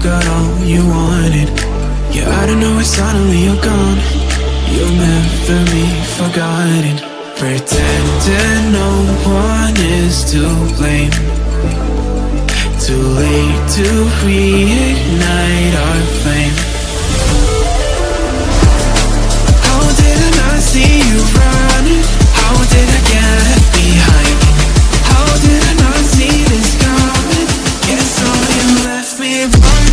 got all you wanted. Yeah, I don't know why suddenly you're gone. You'll never be forgotten. Pretending no one is to blame. Too late to reignite our flame. How did I not see you running? How did I get behind? How did I not see this coming? Guess all you left me run.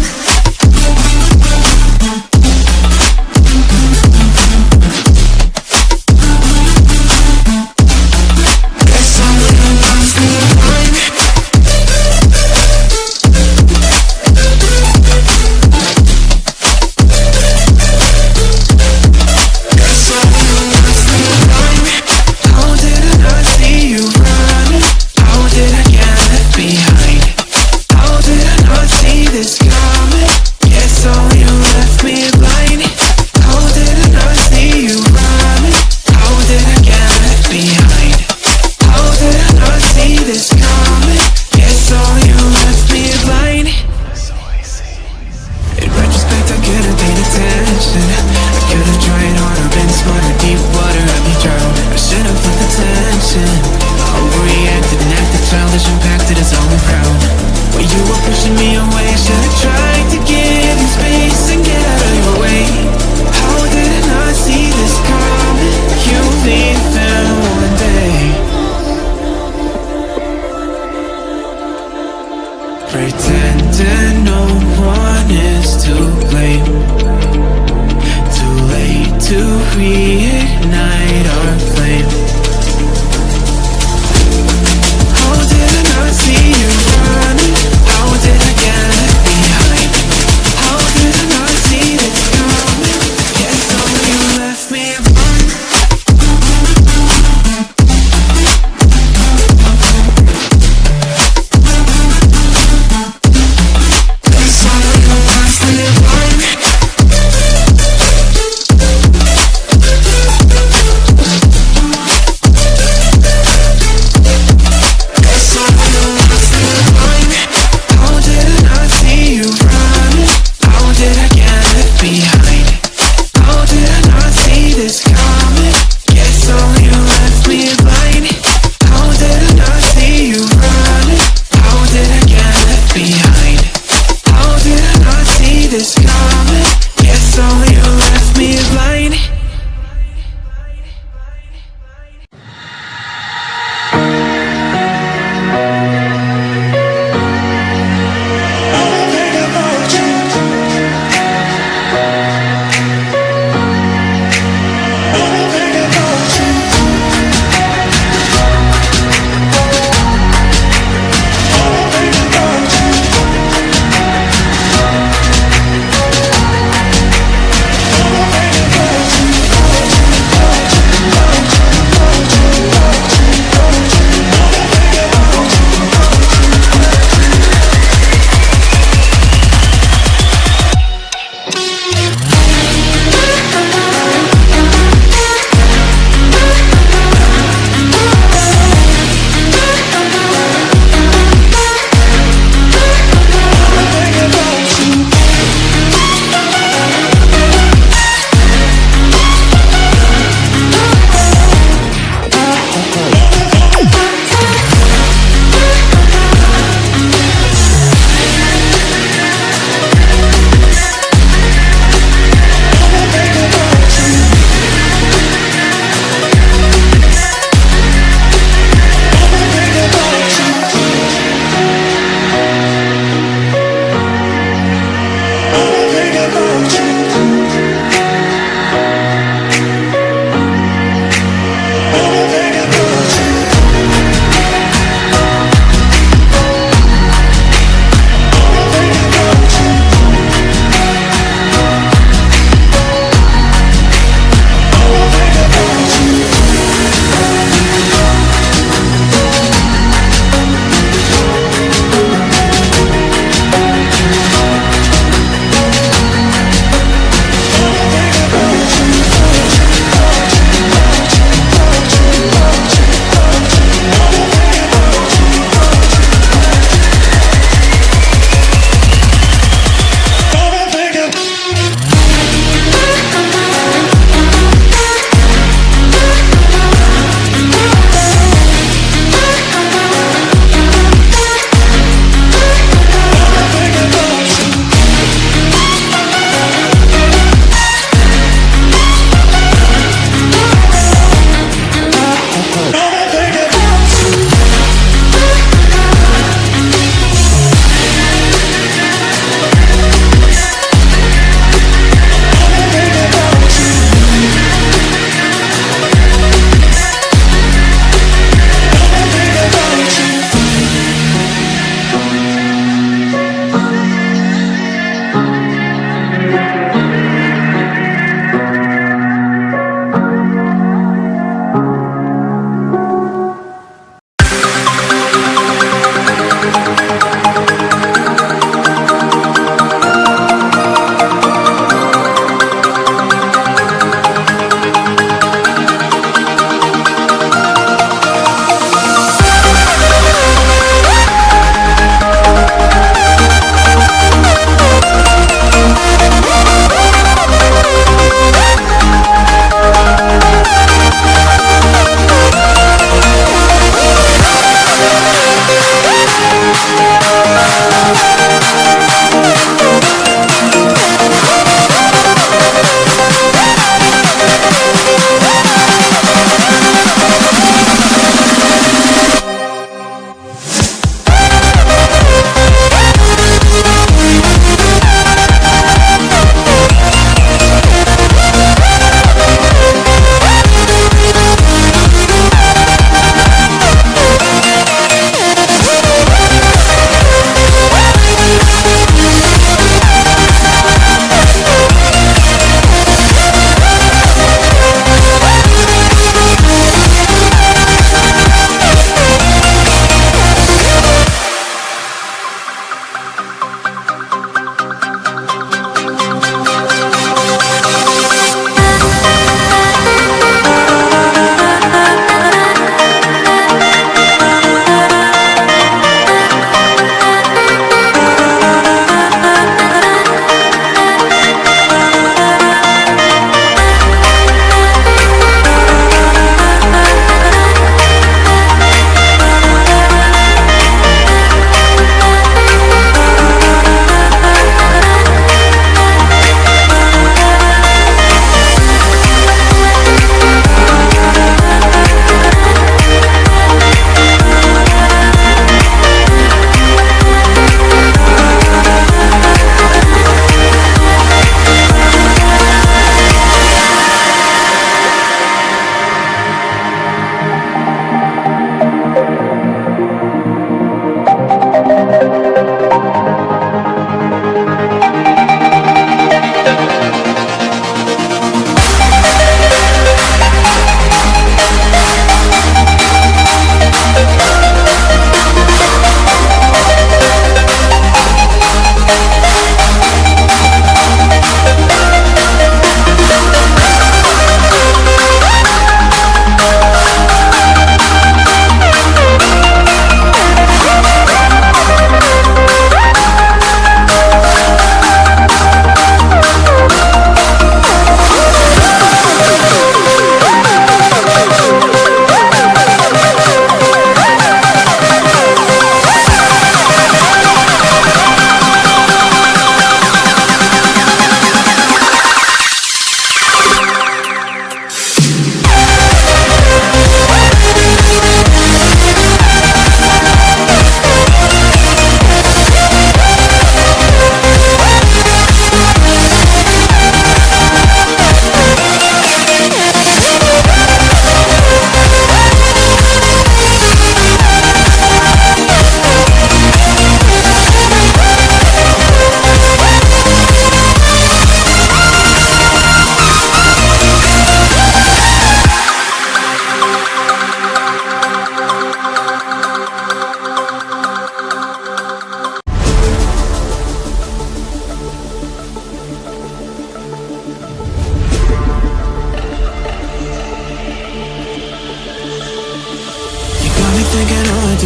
Yes,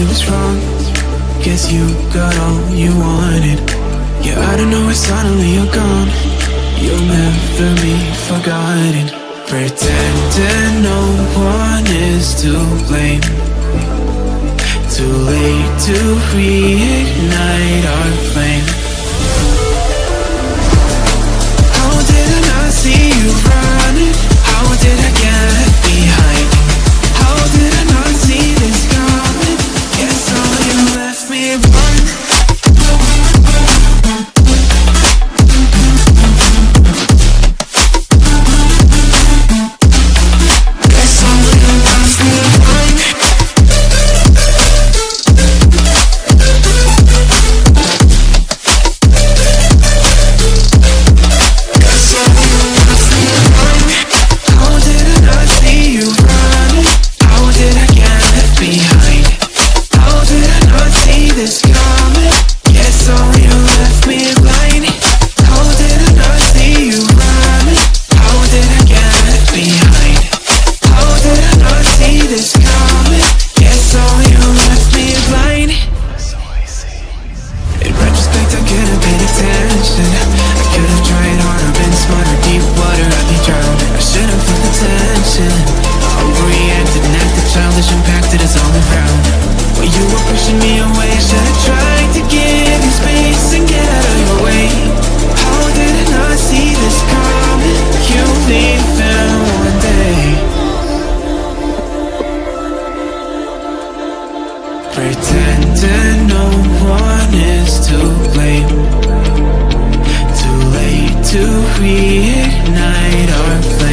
it was wrong. Guess you got all you wanted. Yeah, I don't know why suddenly you're gone. You'll never be forgotten. Pretending no one is to blame. Too late to reignite our flame. How did I not see you running? How did I get behind? How did I not see this coming? Guess all you left me blind. Guess all you left me blind. Guess all you left me blind. How did I not see you running? How did I get left behind? How did I not see this coming? Guess all you left me blind. How did I not see you running? How did I get left behind? How did I not see this coming? Guess all you left me blind. In retrospect, I could have paid attention. I could have tried harder, been smarter. Deep water, I'd be drowned. I should have felt the tension. Overreacted and acted childish, impacted us all around. When you were pushing me away, should have tried to give you space and get out of your way. How did I not see this coming? You leaving one day. Pretending no one is to blame. Too late to reignite our flame.